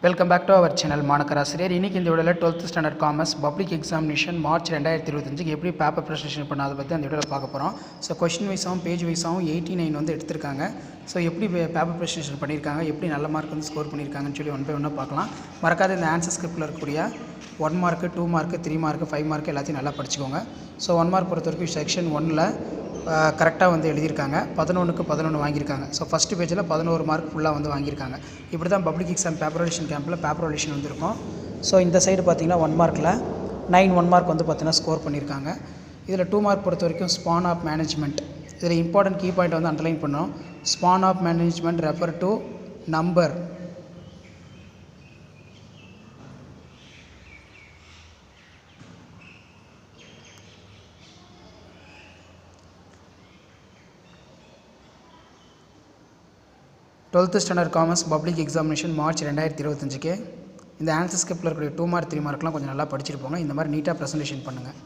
Welcome back to our channel மாணக்கராசிரியர். இன்றைக்கி இந்த வீடியோவில் 12th standard commerce public examination March 2025 எப்படி பேப்பர் ப்ரெசன்டேஷன் பண்ண அதை பற்றி அந்த வீடியோவில் பார்க்க போகிறோம். ஸோ கொஸ்டின் வைஸாகவும் பேஜ் வைஸாகவும் 89 வந்து எடுத்திருக்காங்க. ஸோ எப்படி பேப்பர் ப்ரெசன்டேஷன் பண்ணியிருக்காங்க, எப்படி நல்ல மார்க் வந்து ஸ்கோர் பண்ணியிருக்காங்கன்னு சொல்லி ஒன் பை ஒன்னாக பார்க்கலாம். மறக்காத இந்த ஆன்சர் ஸ்கிரிப்டில் இருக்கக்கூடிய 1 மார்க்கு 2 மார்க்கு 3 மார்க்கு 5 மார்க்கு எல்லாத்தையும் நல்லா படிச்சுக்கோங்க. ஸோ 1 மார்க் பொறுத்த வரைக்கும் செக்ஷன் 1ல் கரெக்டாக வந்து எழுதியிருக்காங்க. 11க்கு 11 வாங்கியிருக்காங்க. ஸோ ஃபஸ்ட்டு பேஜில் 11 மார்க் ஃபுல்லாக வந்து வாங்கியிருக்காங்க. இப்படி தான் பப்ளிக் எக்ஸாம் பேப்பர் வேல்யூஷன் கேம்பில் பேப்பர் வேல்யூஷன் வந்துருக்கும். ஸோ இந்த சைடு பார்த்திங்கன்னா 1 மார்க்கில் 1 மார்க் வந்து பார்த்திங்கன்னா ஸ்கோர் பண்ணியிருக்காங்க. இதில் 2 மார்க் பொறுத்த வரைக்கும் ஸ்பான் ஆஃப் மேனேஜ்மெண்ட், இதில் இம்பார்ட்டன்ட் கீ பாயிண்ட் வந்து அண்டர்லைன் பண்ணோம். Span of management refer to number twelfth standard commerce public examination March 2025க்கு இந்த ஆன்சர் ஸ்கிரிப்டில் இருக்கக்கூடிய 2 மார்க் 3 மார்க்லாம் கொஞ்சம் நல்லா படிச்சுட்டு போங்க. இந்த மாதிரி நீட்டாக ப்ரெசன்டேஷன் பண்ணுங்கள்.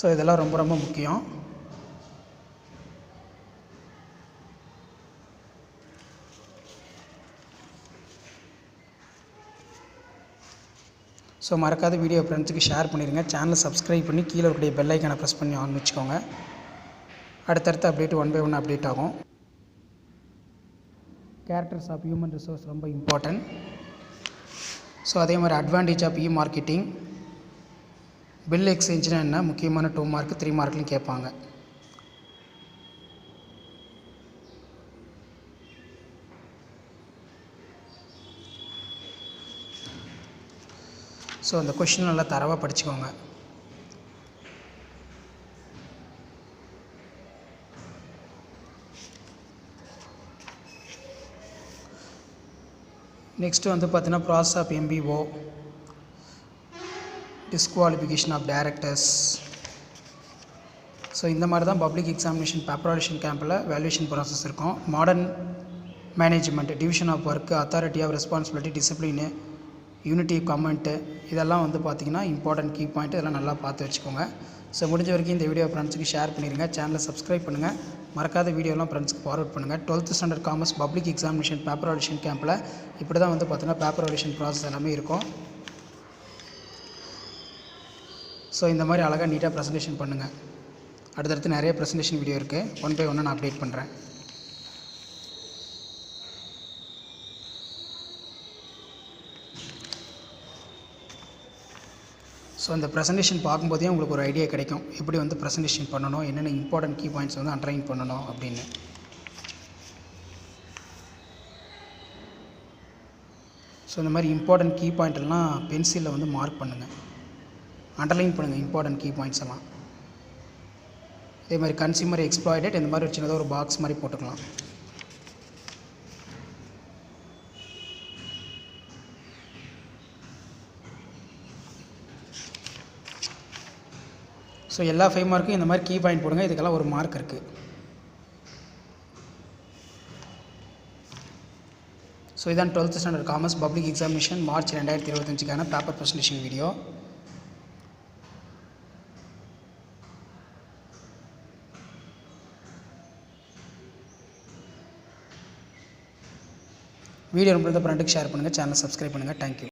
ஸோ இதெல்லாம் ரொம்ப ரொம்ப முக்கியம். ஸோ மறக்காத வீடியோ ஃப்ரெண்ட்ஸுக்கு ஷேர் பண்ணிடுங்க. சேனலை சப்ஸ்கிரைப் பண்ணி கீழே இருக்கக்கூடிய பெல் ஐக்கானை ப்ரெஸ் பண்ணி ஆன் வச்சுக்கோங்க. அடுத்தடுத்து அப்டேட் 1 by 1 அப்டேட் ஆகும். கேரக்டர்ஸ் ஆஃப் ஹியூமன் ரிசோர்ஸ் ரொம்ப இம்பார்ட்டன்ட். ஸோ அதே மாதிரி அட்வான்டேஜ் ஆஃப் மார்க்கெட்டிங், பில் எக்ஸ்சேஞ்சுனா என்ன, முக்கியமான 2 மார்க் 3 மார்க்லையும் கேட்பாங்க. ஸோ அந்த கொஷின் நல்லா தரவாக படிச்சுக்கோங்க. நெக்ஸ்ட்டு வந்து பார்த்தீங்கன்னா process of MBO, disqualification of directors. So இந்த மாதிரி தான் பப்ளிக் எக்ஸாமினேஷன் பேப்பர் வேல்யூஷன் கேம்பில் வேல்யூஷன் ப்ராசஸ் இருக்கும். Modern management, division of work, authority of responsibility, discipline, unity command, இதெல்லாம் வந்து பார்த்திங்கன்னா இம்பார்ட்டன்ட் கீ பாயிண்ட். இதெல்லாம் நல்லா பார்த்து வச்சுக்கோங்க. ஸோ முடிஞ்ச வரைக்கும் இந்த வீடியோ ஃப்ரெண்ட்ஸுக்கு ஷேர் பண்ணிடுங்க. சேனலை சப்ஸ்கிரைப் பண்ணுங்கள். மறக்காத வீடியோலாம் ஃப்ரெண்ட்ஸ்க்கு ஃபார்வர்ட் பண்ணுங்கள். 12th standard commerce public examination paper valuation கேம்பில் இப்படி தான் வந்து பார்த்தீங்கன்னா பேப்பர் வேல்யூஷன் ப்ராசஸ் எல்லாமே இருக்கும். ஸோ இந்த மாதிரி அழகாக நீட்டாக ப்ரெசன்டேஷன் பண்ணுங்கள். அடுத்தடுத்து நிறைய ப்ரெசன்டேஷன் வீடியோ இருக்குது. 1 by 1 நான் அப்டேட் பண்ணுறேன். ஸோ அந்த ப்ரெசன்டேஷன் பார்க்கும்போதே உங்களுக்கு ஒரு ஐடியா கிடைக்கும், எப்படி வந்து ப்ரெசன்டேஷன் பண்ணணும், என்னென்ன இம்பார்ட்டன்ட் கீ பாயிண்ட்ஸ் வந்து அண்டர்லைன் பண்ணணும் அப்படின்னு. ஸோ இந்த மாதிரி இம்பார்ட்டன்ட் கீ பாயிண்ட் எல்லாம் பென்சிலில் வந்து மார்க் பண்ணுங்கள், அண்டர்லைன் பண்ணுங்கள் இம்பார்ட்டன்ட் கீ பாயிண்ட்ஸ் எல்லாம். அதே மாதிரி கன்சியூமர் எக்ஸ்ப்ளாய்டட் இந்த மாதிரி ஒரு சின்னதாக ஒரு பாக்ஸ் மாதிரி போட்டுக்கலாம். ஸோ எல்லா 5 மார்க்கும் இந்த மாதிரி கீ பாயிண்ட் போடுங்க. இதுக்கெல்லாம் ஒரு மார்க் இருக்குது. ஸோ இதான் 12th standard commerce public examination March 2025க்கான பேப்பர் ப்ரெசன்டேஷன் வீடியோ. வீடியோ ரொம்ப ஃப்ரெண்டுக்கு ஷேர் பண்ணுங்கள். சேனலை சப்ஸ்கிரைப் பண்ணுங்கள். தேங்க்யூ.